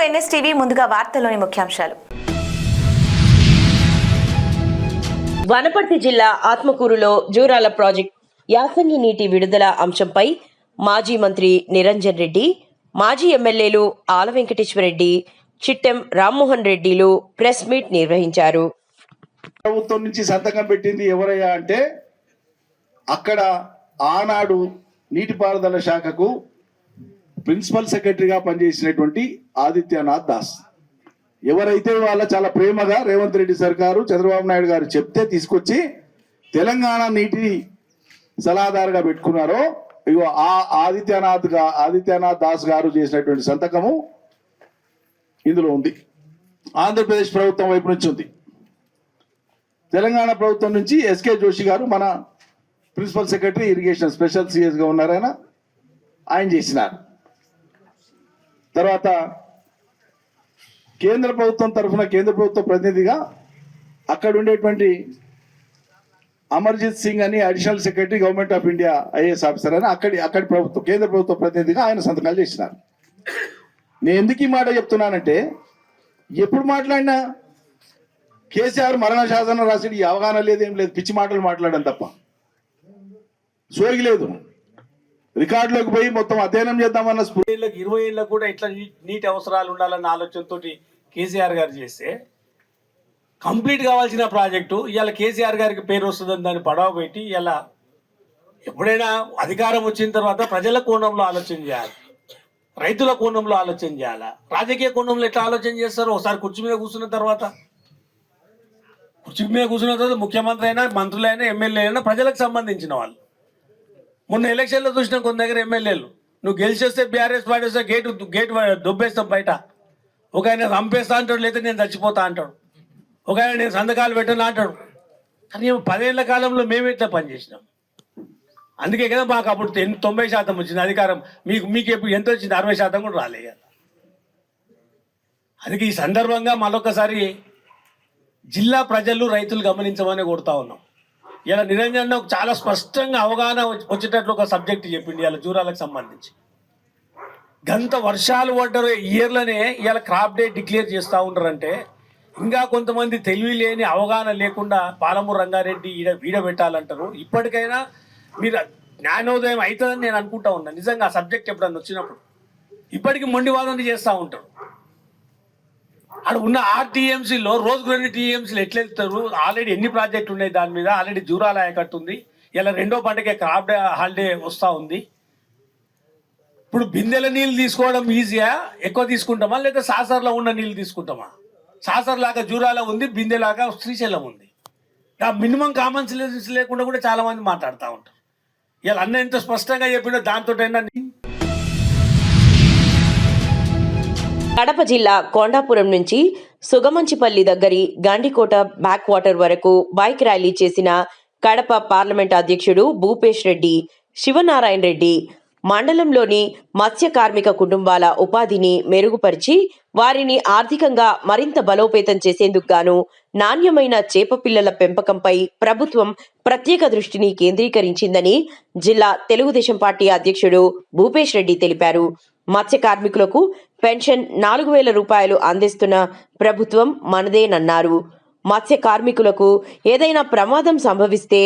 NSTV ముందుగా వార్తల్లోని ముఖ్యాంశాలు. వనపర్తి జిల్లా ఆత్మకూరులో జూరాల ప్రాజెక్ట్ యాసంగి నీటి విడుదల అంశంపై మాజీ మంత్రి నిరంజన్ రెడ్డి, మాజీ ఎమ్మెల్యేలు ఆల వెంకటేశ్వరరెడ్డి, చిట్టెం రామ్మోహన్ రెడ్డిలు ప్రెస్ మీట్ నిర్వహించారు. ప్రభుత్వం నుంచి సంతకం పెట్టింది ఎవరయ్యా అంటే అక్కడ ఆనాడు నీటిపారుదల శాఖకు ప్రిన్సిపల్ సెక్రటరీగా పనిచేసినటువంటి ఆదిత్యనాథ్ దాస్. ఎవరైతే వాళ్ళ చాలా ప్రేమగా రేవంత్ రెడ్డి సర్కారు చంద్రబాబు నాయుడు గారు చెప్తే తీసుకొచ్చి తెలంగాణ నీటి సలహాదారుగా పెట్టుకున్నారో, ఇగో ఆ ఆదిత్యనాథ్ దాస్ గారు చేసినటువంటి సంతకము ఇందులో ఉంది. ఆంధ్రప్రదేశ్ ప్రభుత్వం వైపు నుంచి ఉంది. తెలంగాణ ప్రభుత్వం నుంచి ఎస్కే జోషి గారు మన ప్రిన్సిపల్ సెక్రటరీ ఇరిగేషన్ స్పెషల్ సిఎస్గా ఉన్నారు, ఆయన చేసినారు. తర్వాత కేంద్ర ప్రభుత్వం తరఫున కేంద్ర ప్రభుత్వ ప్రతినిధిగా అక్కడ ఉండేటువంటి అమర్జిత్ సింగ్ అని additional secretary government of India IAS officer అని అక్కడి ప్రభుత్వం కేంద్ర ప్రభుత్వ ప్రతినిధిగా ఆయన సంతకాలు చేసినారు. నేను ఎందుకు ఈ మాట చెప్తున్నానంటే, ఎప్పుడు మాట్లాడినా కేసీఆర్ మరణ శాసనం రాసి అవగాహన లేదు, ఏం లేదు, పిచ్చి మాటలు మాట్లాడడం తప్ప సోగి లేదు. రికార్డులోకి పోయి మొత్తం అధ్యయనం చేద్దామన్న 20 ఏళ్ళకు కూడా ఇట్లా నీటి అవసరాలు ఉండాలన్న ఆలోచనతో కేసీఆర్ గారు చేస్తే కంప్లీట్ కావాల్సిన ప్రాజెక్టు ఇవాళ కేసీఆర్ గారికి పేరు వస్తుందని దాన్ని పడవ పెట్టి ఇలా ఎప్పుడైనా అధికారం వచ్చిన తర్వాత ప్రజల కోణంలో ఆలోచన చేయాలి, రైతుల కోణంలో ఆలోచన చేయాలా, రాజకీయ కోణంలో ఎట్లా ఆలోచన చేస్తారు. ఒకసారి కుర్చీ మీద కూర్చున్న తర్వాత ముఖ్యమంత్రి అయినా, మంత్రులైనా, ఎమ్మెల్యే అయినా ప్రజలకు సంబంధించిన వాళ్ళు. మొన్న ఎలక్షన్లో చూసిన కొన్ని దగ్గర ఎమ్మెల్యేలు నువ్వు గెలిచేస్తే బీఆర్ఎస్ పార్టీ గేట్ దొబ్బేస్తాం బయట, ఒక ఆయన చంపేస్తా అంటాడు, లేదా నేను చచ్చిపోతా అంటాడు, ఒక ఆయన నేను సంతకాలు పెట్టను అంటాడు. కానీ 10 ఏళ్ల కాలంలో మేము ఎట్లా పనిచేసినాం. అందుకే కదా మాకు అప్పుడు 90% వచ్చింది అధికారం. మీకు ఎప్పుడు ఎంత వచ్చింది? 60% కూడా రాలేదు. అందుకే ఈ సందర్భంగా మరొకసారి జిల్లా ప్రజలు, రైతులు గమనించమని కోరుతా ఉన్నాం. ఇలా నిరంజన్ చాలా స్పష్టంగా అవగాహన వచ్చేటట్లు ఒక సబ్జెక్ట్ చెప్పింది ఇలా జూరాలకు సంబంధించి. గంత వర్షాలు పడ్డారు ఇయర్లోనే ఇలా క్రాప్ డే డిక్లేర్ చేస్తూ ఉంటారంటే ఇంకా కొంతమంది తెలివి లేని, అవగాహన లేకుండా పాలమూరు రంగారెడ్డి వీడబెట్టాలంటారు. ఇప్పటికైనా మీరు జ్ఞానోదయం అవుతుందని నేను అనుకుంటా ఉన్నాను. నిజంగా ఆ సబ్జెక్ట్ ఎప్పుడన్నా వచ్చినప్పుడు ఇప్పటికీ మొండివాదన చేస్తూ ఉంటారు. అక్కడ ఉన్న 6 టీఎంసీలో రోజుకు 2 టీఎంసీలు ఎట్లా వెళ్తారు? ఆల్రెడీ ఎన్ని ప్రాజెక్టులు ఉన్నాయి దాని మీద? ఆల్రెడీ జూరాల ఆయకట్టు ఉంది, ఇలా 2వ పంటకే క్రాప్ డే హాలిడే వస్తూ ఉంది. ఇప్పుడు బిందెల నీళ్ళు తీసుకోవడం ఈజీయా, ఎక్కువ తీసుకుంటామా, లేదా సాసర్లో ఉన్న నీళ్ళు తీసుకుంటామా? సాసర్ లాగా జూరాల ఉంది, బిందెలాగా శ్రీశైలం ఉంది. ఆ మినిమం కామన్ సెన్స్ లేకుండా కూడా చాలా మంది మాట్లాడుతూ ఉంటారు. ఇలా అన్న ఎంత స్పష్టంగా చెప్పినా దాంతో కడప జిల్లా కొండాపురం నుంచి సుగమంచిపల్లి దగ్గరి గాండికోట బ్యాక్ వాటర్ వరకు బైక్ ర్యాలీ చేసిన కడప పార్లమెంట్ అధ్యక్షుడు భూపేష్ రెడ్డి, శివనారాయణ రెడ్డి మండలంలోని మత్స్య కార్మిక కుటుంబాల ఉపాధిని మెరుగుపరిచి వారిని ఆర్థికంగా మరింత బలోపేతం చేసేందుకు గాను నాణ్యమైన చేప పిల్లల పెంపకంపై ప్రభుత్వం ప్రత్యేక దృష్టిని కేంద్రీకరించిందని జిల్లా తెలుగుదేశం పార్టీ అధ్యక్షుడు భూపేష్ రెడ్డి తెలిపారు. మత్స్య కార్మికులకు పెన్షన్ 4,000 రూపాయలు అందిస్తున్న ప్రభుత్వం మనదేనన్నారు. మత్స్య కార్మికులకు ఏదైనా ప్రమాదం సంభవిస్తే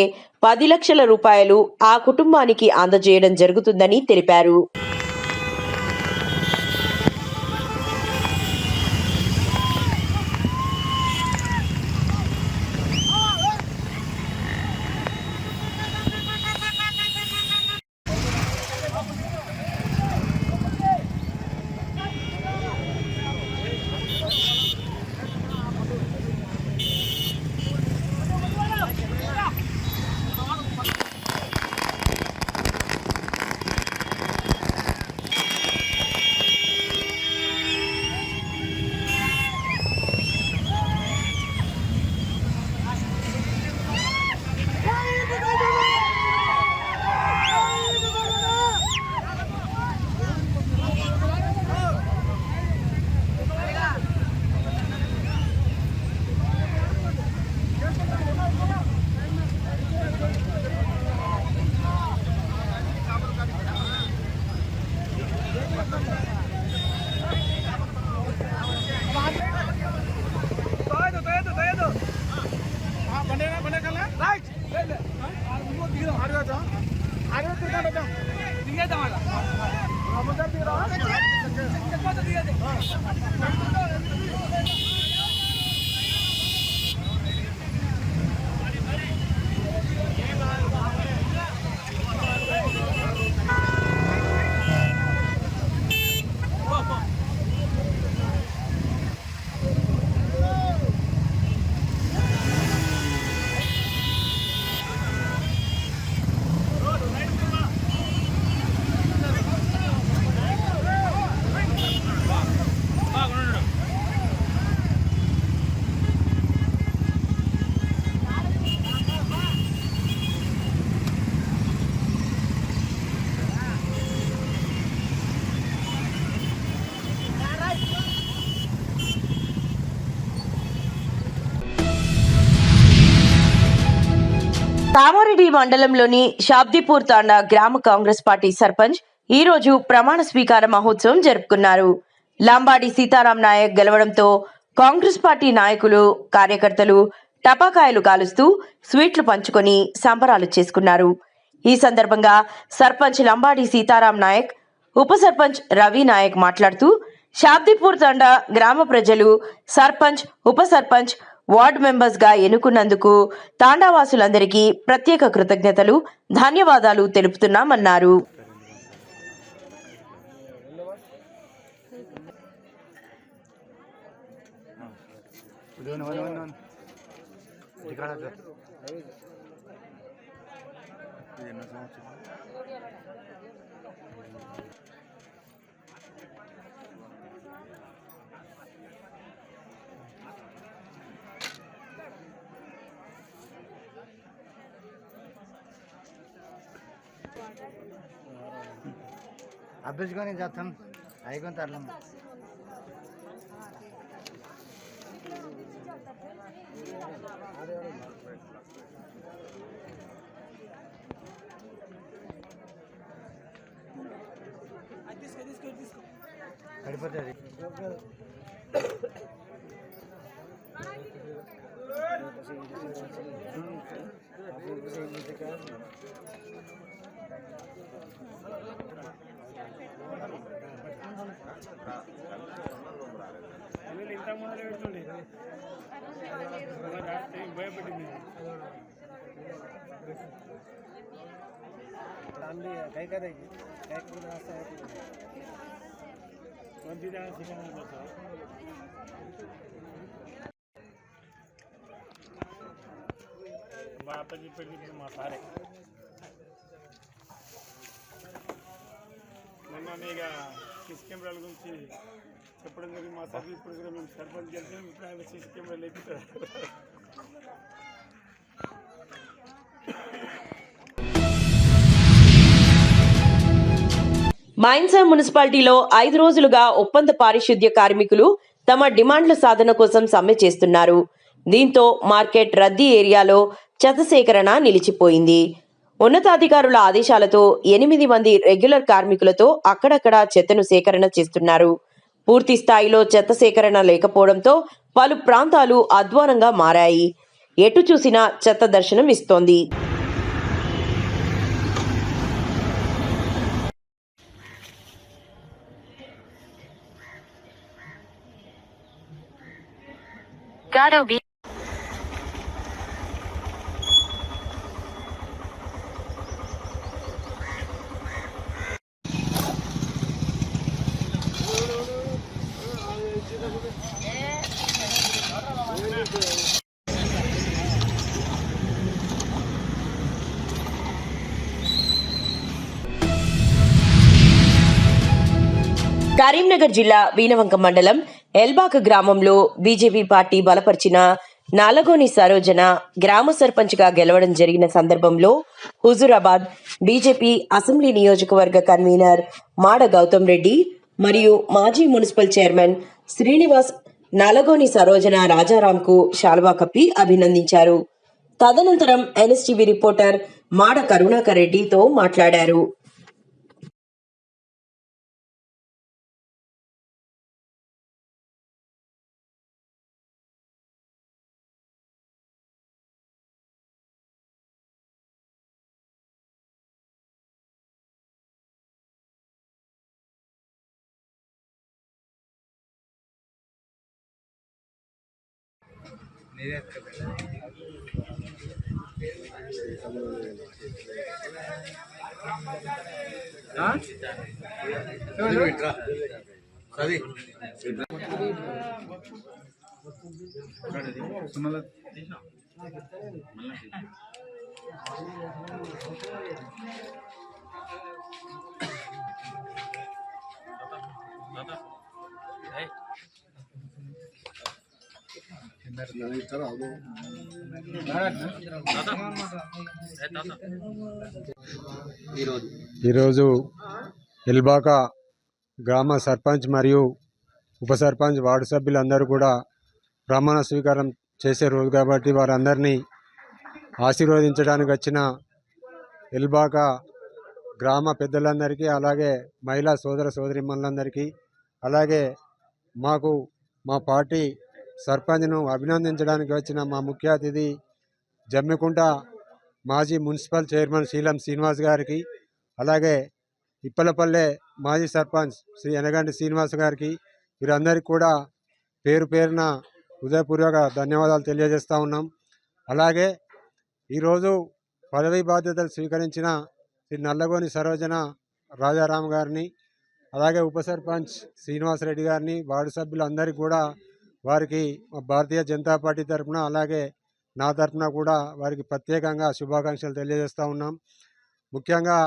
10 లక్షల రూపాయలు ఆ కుటుంబానికి అందజేయడం జరుగుతుందని తెలిపారు. కామారెడ్డి మండలంలోని షాబ్దీపూర్ తాండా గ్రామ కాంగ్రెస్ పార్టీ సర్పంచ్ ఈ రోజు ప్రమాణ స్వీకార మహోత్సవం జరుపుకున్నారు. లంబాడి సీతారాం నాయక్ గెలవడంతో కాంగ్రెస్ పార్టీ నాయకులు, కార్యకర్తలు టపాకాయలు కాలుస్తూ స్వీట్లు పంచుకొని సంబరాలు చేసుకున్నారు. ఈ సందర్భంగా సర్పంచ్ లంబాడి సీతారాం నాయక్, ఉప సర్పంచ్ రవి నాయక్ మాట్లాడుతూ షాబ్దీపూర్ తాండా గ్రామ ప్రజలు సర్పంచ్, ఉప సర్పంచ్, వార్డు మెంబర్స్ గా ఎన్నుకున్నందుకు తాండావాసులందరికీ ప్రత్యేక కృతజ్ఞతలు, ధన్యవాదాలు తెలుపుతున్నామన్నారు. అభ్యర్థిగా నేను చేస్తాను అయిపోయిన తరలం పడిపోతుంది. కై కదా మా అప్పకి పెళ్ళి మా సారే నిన్న ఇక సీసీ కెమెరాల గురించి చెప్పడం జరిగింది. మా సార్ ఇప్పుడు కూడా మేము సర్పంచ్ చేస్తే ఇప్పుడు ఆయన సీసీ కెమెరాలు ఎక్కిస్తారు. మైన్సా మున్సిపాలిటీలో 5 రోజులుగా ఒప్పంద పారిశుద్ధ్య కార్మికులు తమ డిమాండ్ల సాధన కోసం సమ్మె చేస్తున్నారు. దీంతో మార్కెట్ రద్దీ ఏరియాలో చెత్త సేకరణ నిలిచిపోయింది. ఉన్నతాధికారుల ఆదేశాలతో 8 మంది రెగ్యులర్ కార్మికులతో అక్కడక్కడ చెత్తను సేకరణ చేస్తున్నారు. పూర్తి స్థాయిలో చెత్త సేకరణ లేకపోవడంతో పలు ప్రాంతాలు అధ్వానంగా మారాయి. ఎటు చూసినా చెత్త దర్శనం ఇస్తోంది. Gotta be. కరీంనగర్ జిల్లా వీనవంక మండలం ఎల్బాక గ్రామంలో బీజేపీ పార్టీ బలపరిచిన నాలగోని సరోజన గ్రామ సర్పంచ్ గా గెలవడం జరిగిన సందర్భంలో హుజూరాబాద్ బీజేపీ అసెంబ్లీ నియోజకవర్గ కన్వీనర్ మాడ గౌతమ్ రెడ్డి మరియు మాజీ మున్సిపల్ చైర్మన్ శ్రీనివాస్ నాలగోని సరోజన రాజారాంకు శాల్వా కప్పి అభినందించారు. తదనంతరం ఎన్ఎస్టీవీ రిపోర్టర్ మాడ కరుణాకర్ రెడ్డితో మాట్లాడారు. ఈరోజు ఎల్బాక గ్రామ సర్పంచ్ మరియు ఉప సర్పంచ్ వార్డు సభ్యులందరూ కూడా ప్రమాణ స్వీకారం చేసే రోజు కాబట్టి వారందరినీ ఆశీర్వదించడానికి వచ్చిన ఎల్బాక గ్రామ పెద్దలందరికీ, అలాగే మహిళా సోదర సోదరీమణులందరికీ, అలాగే మా పార్టీ సర్పంచ్ను అభినందించడానికి వచ్చిన మా ముఖ్య అతిథి జమ్మికుంట మాజీ మున్సిపల్ చైర్మన్ శీలం శ్రీనివాస్ గారికి, అలాగే ఇప్పలపల్లె మాజీ సర్పంచ్ శ్రీ ఎనగంటి శ్రీనివాస్ గారికి, వీరందరికీ కూడా పేరు పేరున హృదయపూర్వక ధన్యవాదాలు తెలియజేస్తూ ఉన్నాం. అలాగే ఈరోజు పదవీ బాధ్యతలు స్వీకరించిన శ్రీ నల్లగోని సరోజన రాజారాం గారిని, అలాగే ఉప సర్పంచ్ శ్రీనివాసరెడ్డి గారిని, వార్డు సభ్యులందరికీ కూడా వారికి భారతీయ జనతా పార్టీ తరఫున, అలాగే నా తరఫున కూడా వారికి ప్రత్యేకంగా శుభాకాంక్షలు తెలియజేస్తూ ఉన్నాం. ముఖ్యంగా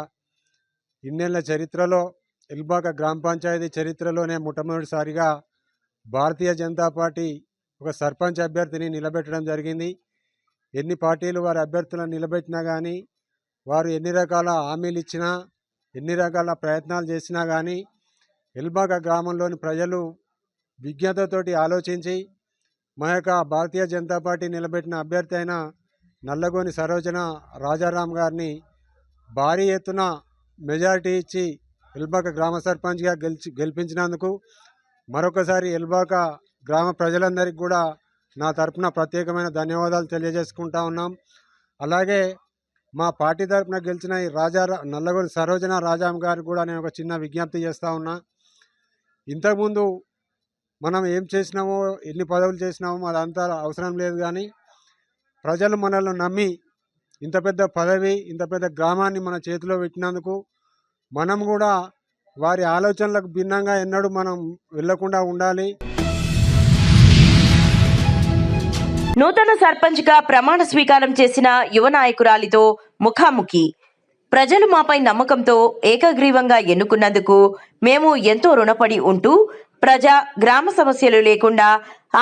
ఇన్నేళ్ల చరిత్రలో ఎల్బాక గ్రామ పంచాయతీ చరిత్రలోనే మొట్టమొదటిసారిగా భారతీయ జనతా పార్టీ ఒక సర్పంచ్ అభ్యర్థిని నిలబెట్టడం జరిగింది. ఎన్ని పార్టీలు వారి అభ్యర్థులను నిలబెట్టినా కానీ, వారు ఎన్ని రకాల హామీలు ఇచ్చినా, ఎన్ని రకాల ప్రయత్నాలు చేసినా కానీ ఎల్బాక గ్రామంలోని ప్రజలు విజ్ఞతతోటి ఆలోచించి మా యొక్క భారతీయ జనతా పార్టీ నిలబెట్టిన అభ్యర్థి అయిన నల్లగోని సరోజన రాజారాం గారిని భారీ ఎత్తున మెజారిటీ ఇచ్చి ఎల్బాక గ్రామ సర్పంచ్గా గెలిపించినందుకు మరొకసారి ఎల్బాక గ్రామ ప్రజలందరికీ కూడా నా తరపున ప్రత్యేకమైన ధన్యవాదాలు తెలియజేసుకుంటా ఉన్నాం. అలాగే మా పార్టీ తరపున గెలిచిన ఈ నల్లగోని సరోజన రాజాం గారికి కూడా నేను ఒక చిన్న విజ్ఞప్తి చేస్తూ ఉన్నా. ఇంతకుముందు మనం ఏం చేసినామో, ఎన్ని పదవులు చేసినామో అదంతా అవసరం లేదు, కానీ ప్రజలు మనల్ని నమ్మి ఇంత పెద్ద పదవి, ఇంత పెద్ద గ్రామాన్ని మన చేతిలో పెట్టినందుకు మనం కూడా వారి ఆలోచనలకు భిన్నంగా ఎన్నడూ మనం వెళ్లకుండా ఉండాలి. నూతన సర్పంచ్గా ప్రమాణ స్వీకారం చేసిన యువ నాయకురాలితో ముఖాముఖి. ప్రజలు మాపై నమ్మకంతో ఏకగ్రీవంగా ఎన్నుకున్నందుకు మేము ఎంతో రుణపడి ఉంటూ గ్రామ సమస్యలు లేకుండా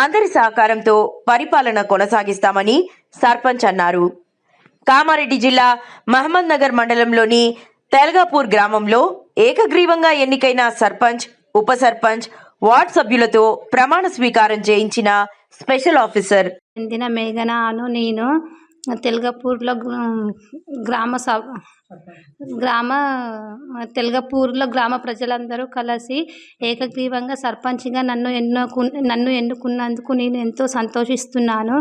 అందరి సహకారంతో పరిపాలన కొనసాగిస్తామని సర్పంచ్ అన్నారు. కామారెడ్డి జిల్లా మహమ్మద్ నగర్ మండలంలోని తెల్గాపూర్ గ్రామంలో ఏకగ్రీవంగా ఎన్నికైన సర్పంచ్, ఉప సర్పంచ్, వార్డు సభ్యులతో ప్రమాణ స్వీకారం చేయించిన స్పెషల్ ఆఫీసర్ చెందిన మేఘనాను నేను తెల్గపూర్లో తెల్గపూర్లో గ్రామ ప్రజలందరూ కలిసి ఏకగ్రీవంగా సర్పంచ్గా నన్ను ఎన్నుకున్నందుకు నేను ఎంతో సంతోషిస్తున్నాను.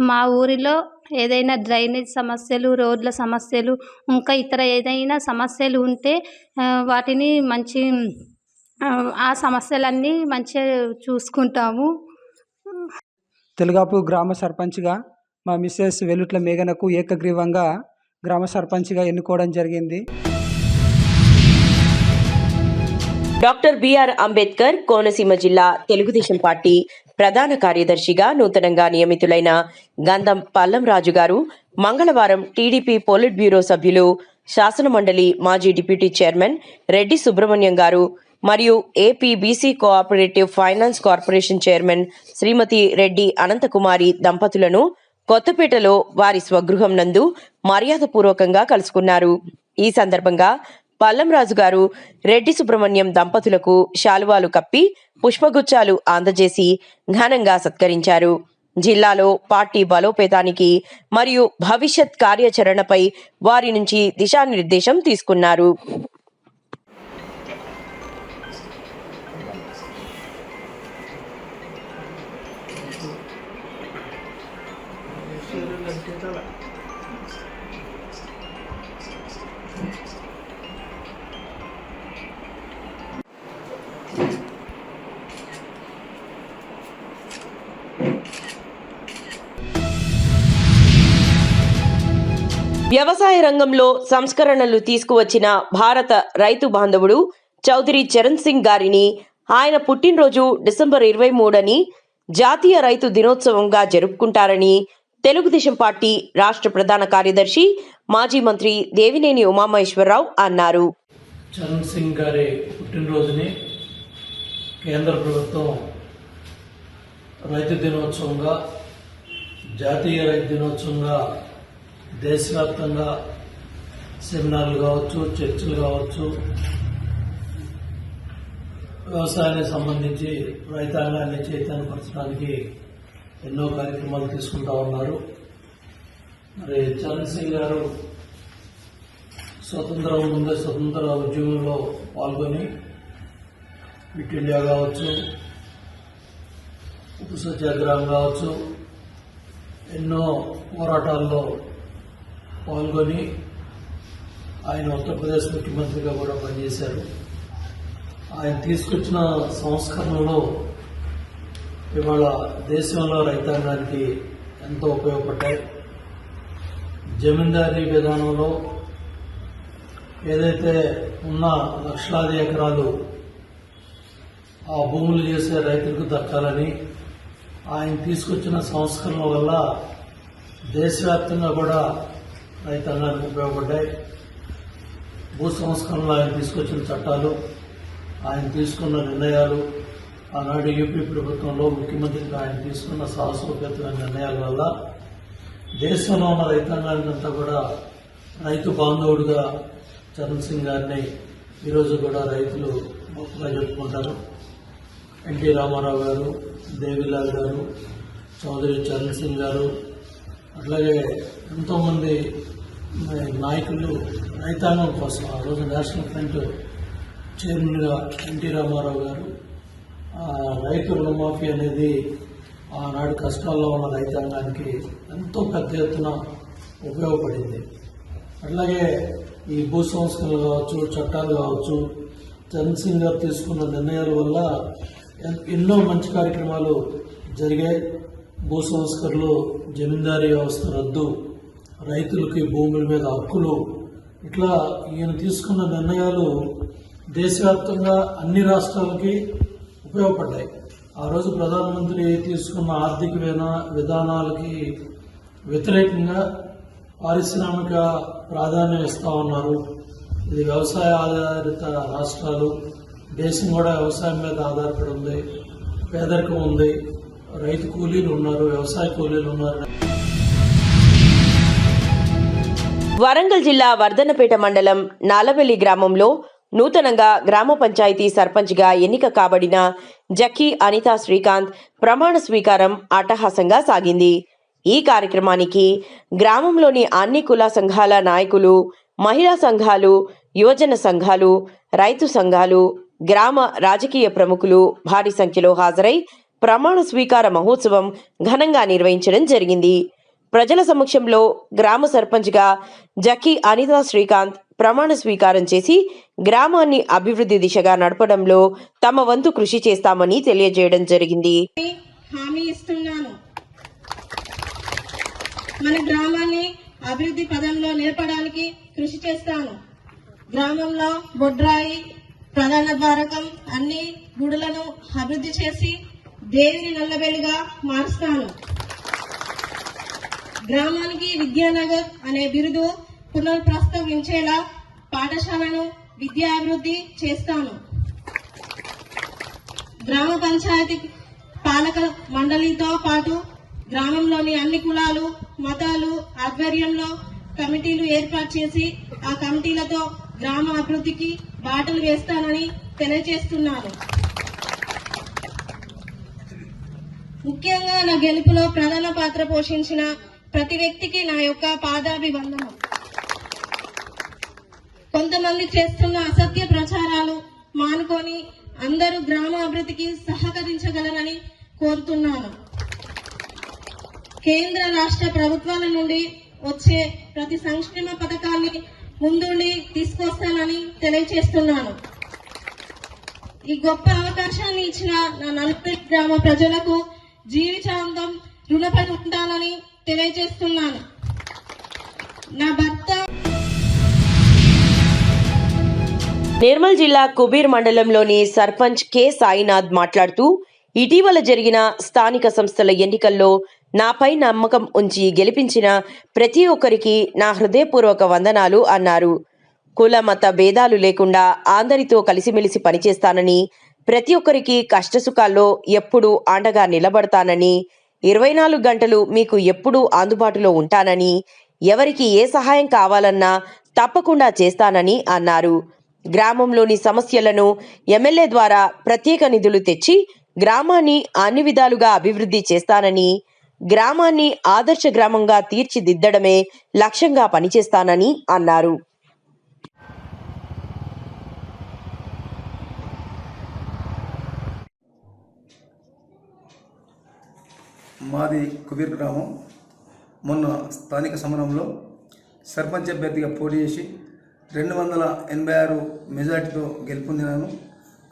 మా ఊరిలో ఏదైనా డ్రైనేజ్ సమస్యలు, రోడ్ల సమస్యలు, ఇంకా ఇతర ఏదైనా సమస్యలు ఉంటే వాటిని ఆ సమస్యలన్నీ మంచిగా చూసుకుంటాము. తెల్గాపూర్ గ్రామ సర్పంచ్గా మా మిస్సెస్ వెలుట్ల మేఘనకు ఏకగ్రీవంగా గ్రామ సర్పంచ్గా ఎన్నుకోవడం జరిగింది. డాక్టర్ బిఆర్ అంబేద్కర్ కోనసీమ జిల్లా తెలుగుదేశం పార్టీ ప్రధాన కార్యదర్శిగా నూతనంగా నియమితులైన గంధం పల్లం రాజు గారు మంగళవారం టీడీపీ పోలిట్ బ్యూరో సభ్యులు, శాసనమండలి మాజీ డిప్యూటీ చైర్మన్ రెడ్డి సుబ్రహ్మణ్యం గారు మరియు AP BC cooperative finance corporation chairman Shrimati Reddy Anantakumari దంపతులను కొత్తపేటలో వారి స్వగృహం నందు మర్యాదపూర్వకంగా కలుసుకున్నారు. ఈ సందర్భంగా పల్లంరాజు గారు రెడ్డి సుబ్రహ్మణ్యం దంపతులకు శాలువాలు కప్పి పుష్పగుచ్చాలు అందజేసి ఘనంగా సత్కరించారు. జిల్లాలో పార్టీ బలోపేతానికి మరియు భవిష్యత్ కార్యాచరణపై వారి నుంచి దిశానిర్దేశం తీసుకున్నారు. వ్యవసాయ రంగంలో సంస్కరణలు తీసుకువచ్చిన భారత రైతు బాంధవుడు చౌదరి చరణ్ సింగ్ గారిని ఆయన పుట్టినరోజు డిసెంబర్ 23 జాతీయ రైతు దినోత్సవంగా జరుపుకుంటారని తెలుగుదేశం పార్టీ రాష్ట్ర ప్రధాన కార్యదర్శి మాజీ మంత్రి దేవినేని ఉమామహేశ్వరరావు అన్నారు. చరణ్ సింగ్ గారి పుట్టినరోజుని కేంద్ర ప్రభుత్వం రైతు దినోత్సవంగా, జాతీయ రైతు దినోత్సవంగా దేశవ్యాప్తంగా సెమినార్లు కావచ్చు, చర్చలు కావచ్చు, వ్యవసాయానికి సంబంధించి రైతాంగాన్ని చైతన్యపరచడానికి ఎన్నో కార్యక్రమాలు తీసుకుంటా ఉన్నారు. మరి చరణ్ సింగ్ గారు స్వతంత్రం ముందే స్వతంత్ర ఉద్యమంలో పాల్గొని క్విట్ ఇండియా కావచ్చు, ఉప్పు సత్యాగ్రహం కావచ్చు, ఎన్నో పోరాటాల్లో పాల్గొని ఆయన ఉత్తరప్రదేశ్ ముఖ్యమంత్రిగా కూడా పనిచేశారు. ఆయన తీసుకొచ్చిన సంస్కరణలో ఇవాళ దేశంలో రైతాంగానికి ఎంతో ఉపయోగపడ్డాయి. జమీందారీ విధానంలో ఏదైతే ఉన్న లక్షలాది ఎకరాలు ఆ భూములు చేసే రైతులకు దక్కాలని ఆయన తీసుకొచ్చిన సంస్కరణల వల్ల దేశవ్యాప్తంగా కూడా రైతాంగానికి ఉపయోగపడ్డాయి. భూ సంస్కరణలు ఆయన తీసుకొచ్చిన చట్టాలు, ఆయన తీసుకున్న నిర్ణయాలు, ఆనాడు యూపీ ప్రభుత్వంలో ముఖ్యమంత్రిగా ఆయన తీసుకున్న సాహసోపేతమైన నిర్ణయాల వల్ల దేశంలో ఉన్న రైతాంగానికంతా కూడా రైతు బాంధవుడిగా చరణ్ సింగ్ గారిని ఈరోజు కూడా రైతులు గొప్పగా చెప్పుకుంటారు. ఎన్టీ రామారావు గారు, దేవిలాల్ గారు, చౌదరి చరణ్ సింగ్ గారు, అట్లాగే ఎంతోమంది నాయకులు రైతాంగం కోసం ఆ రోజు నేషనల్ ఫ్రంట్ చైర్మన్గా ఎన్టీ రామారావు గారు రైతు రుణమాఫీ అనేది ఆనాడు కష్టాల్లో ఉన్న రైతాంగానికి ఎంతో పెద్ద ఎత్తున ఉపయోగపడింది. అట్లాగే ఈ భూ సంస్కరణలు కావచ్చు, చట్టాలు కావచ్చు, చరణ్ సింగ్ గారు తీసుకున్న నిర్ణయాల వల్ల ఎన్నో మంచి కార్యక్రమాలు జరిగాయి. భూ సంస్కరణలు, జమీందారీ వ్యవస్థ రద్దు, రైతులకి భూముల మీద హక్కులు, ఇట్లా ఈయన తీసుకున్న నిర్ణయాలు దేశవ్యాప్తంగా అన్ని రాష్ట్రాలకి ఉపయోగపడ్డాయి. ఆ రోజు ప్రధానమంత్రి తీసుకున్న ఆర్థిక విధానాలకి వ్యతిరేకంగా పారిశ్రామిక ప్రాధాన్యం ఇస్తా ఉన్నారు. ఇది వ్యవసాయ ఆధారిత రాష్ట్రాలు, దేశం కూడా వ్యవసాయం మీద ఆధారపడి ఉంది, పేదరికం ఉంది, రైతు కూలీలు ఉన్నారు, వ్యవసాయ కూలీలు ఉన్నారు. వరంగల్ జిల్లా వర్ధన్నపేట మండలం నాలవెల్లి గ్రామంలో నూతనంగా గ్రామ పంచాయతీ సర్పంచ్గా ఎన్నిక కాబడిన జక్కీ అనితా శ్రీకాంత్ ప్రమాణ స్వీకారం అట్టహాసంగా సాగింది. ఈ కార్యక్రమానికి గ్రామంలోని అన్ని కుల సంఘాల నాయకులు, మహిళా సంఘాలు, యువజన సంఘాలు, రైతు సంఘాలు, గ్రామ రాజకీయ ప్రముఖులు భారీ సంఖ్యలో హాజరై ప్రమాణ స్వీకార మహోత్సవం ఘనంగా నిర్వహించడం జరిగింది. ప్రజల సమక్షంలో గ్రామ సర్పంచ్గా జక్కీ అనితా శ్రీకాంత్ ప్రమాణ స్వీకారం చేసి గ్రామాన్ని అభివృద్ధి దిశగా నడపడంలో తమ వంతు కృషి చేస్తామని తెలియజేయడం జరిగింది. హామీ ఇస్తున్నాను, మన గ్రామాన్ని అభివృద్ధి పదంలో నిలపడానికి కృషి చేస్తాను. గ్రామంలో బొడ్రాయి, ప్రధాన ద్వారకం, అన్ని గుడులను అభివృద్ధి చేసి దేవిని నల్లబెల్లిగా మారుస్తాను. గ్రామానికి విద్యానగర్ అనే బిరుదు పునఃప్రస్తావించేలా పాఠశాలను విద్యా అభివృద్ధి చేస్తాను. గ్రామ పంచాయతీ పాలక మండలితో పాటు గ్రామంలోని అన్ని కులాలు, మతాలు ఆధ్వర్యంలో కమిటీలు ఏర్పాటు చేసి ఆ కమిటీలతో గ్రామ అభివృద్ధికి బాటలు వేస్తానని తెలియజేస్తున్నాను. ముఖ్యంగా నా గెలుపులో ప్రధాన పాత్ర పోషించిన ప్రతి వ్యక్తికి నా యొక్క పాదాభివందనం. కొంతమంది చేస్తున్న అసత్య ప్రచారాలు మానుకొని అందరూ గ్రామ అభివృద్ధికి సహకరించగలరని కోరుతున్నాను. కేంద్ర రాష్ట్ర ప్రభుత్వాల నుండి వచ్చే ప్రతి సంక్షేమ పథకాన్ని ముందుండి తీసుకొస్తానని తెలియజేస్తున్నాను. ఈ గొప్ప అవకాశాన్ని ఇచ్చిన నా నలుగురి గ్రామ ప్రజలకు జీవితాంతం రుణపడి ఉంటానని తెలియజేస్తున్నాను. నా భర్త నిర్మల్ జిల్లా కుబీర్ మండలంలోని సర్పంచ్ కె సాయినాథ్ మాట్లాడుతూ ఇటీవల జరిగిన స్థానిక సంస్థల ఎన్నికల్లో నాపై నమ్మకం ఉంచి గెలిపించిన ప్రతి ఒక్కరికి నా హృదయపూర్వక వందనాలు అన్నారు. కుల మత భేదాలు లేకుండా అందరితో కలిసిమెలిసి పనిచేస్తానని, ప్రతి ఒక్కరికి కష్టసుఖాల్లో ఎప్పుడూ అండగా నిలబడతానని, 24 గంటలు మీకు ఎప్పుడూ అందుబాటులో ఉంటానని, ఎవరికి ఏ సహాయం కావాలన్నా తప్పకుండా చేస్తానని అన్నారు. గ్రామంలోని సమస్యలను ఎమ్మెల్యే ద్వారా ప్రత్యేక నిధులు తెచ్చి గ్రామాన్ని అన్ని విధాలుగా అభివృద్ధి చేస్తానని, గ్రామాన్ని ఆదర్శ గ్రామంగా తీర్చిదిద్దడమే లక్ష్యంగా పనిచేస్తానని అన్నారు. మాది కుబీర్ గ్రామం. మొన్న స్థానిక సమరంలో సర్పంచ్ అభ్యర్థిగా పోటీ చేసి 286 మెజార్టీతో గెలుపొందినాను.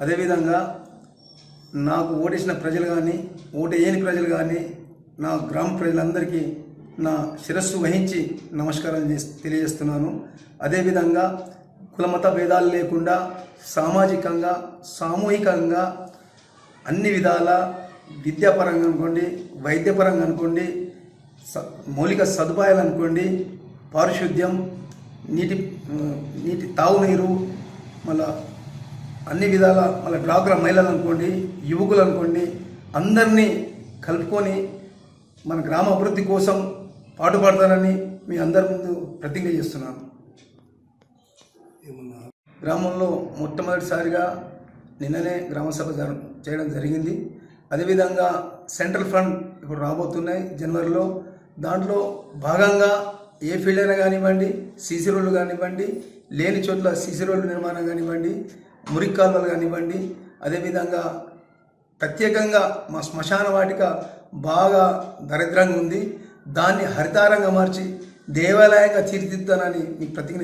అదేవిధంగా నాకు ఓటేసిన ప్రజలు కానీ, ఓటేయని ప్రజలు కానీ, నా గ్రామ ప్రజలందరికీ నా శిరస్సు వహించి నమస్కారం తెలియజేస్తున్నాను. అదేవిధంగా కులమత భేదాలు లేకుండా సామాజికంగా, సామూహికంగా అన్ని విధాల విద్యాపరంగా అనుకోండి, వైద్యపరంగా అనుకోండి, మౌలిక సదుపాయాలు అనుకోండి, పారిశుద్ధ్యం, నీటి తాగునీరు, మళ్ళా అన్ని విధాల మళ్ళీ డ్వాక్రా మహిళలు అనుకోండి, యువకులు అనుకోండి, అందరినీ కలుపుకొని మన గ్రామ అభివృద్ధి కోసం పాటుపడతానని మీ అందరి ముందు ప్రతిజ్ఞ చేస్తున్నాను. గ్రామంలో మొట్టమొదటిసారిగా నిన్ననే గ్రామసభ చేయడం జరిగింది. అదేవిధంగా సెంట్రల్ ఫండ్ ఇప్పుడు రాబోతున్నాయి జనవరిలో. దాంట్లో భాగంగా ఏ ఫీల్డ్ అయినా కానివ్వండి, సీసీ రోడ్లు కానివ్వండి, లేని చోట్ల సీసీ రోడ్ల నిర్మాణం కానివ్వండి, మురికి కాలువలు కానివ్వండి, అదేవిధంగా ప్రత్యేకంగా మా శ్మశాన వాటిక బాగా దరిద్రంగా ఉంది. దాన్ని హరితారంగా మార్చి దేవాలయంగా తీర్చిదిద్దానని మీకు ప్రతిజ్ఞ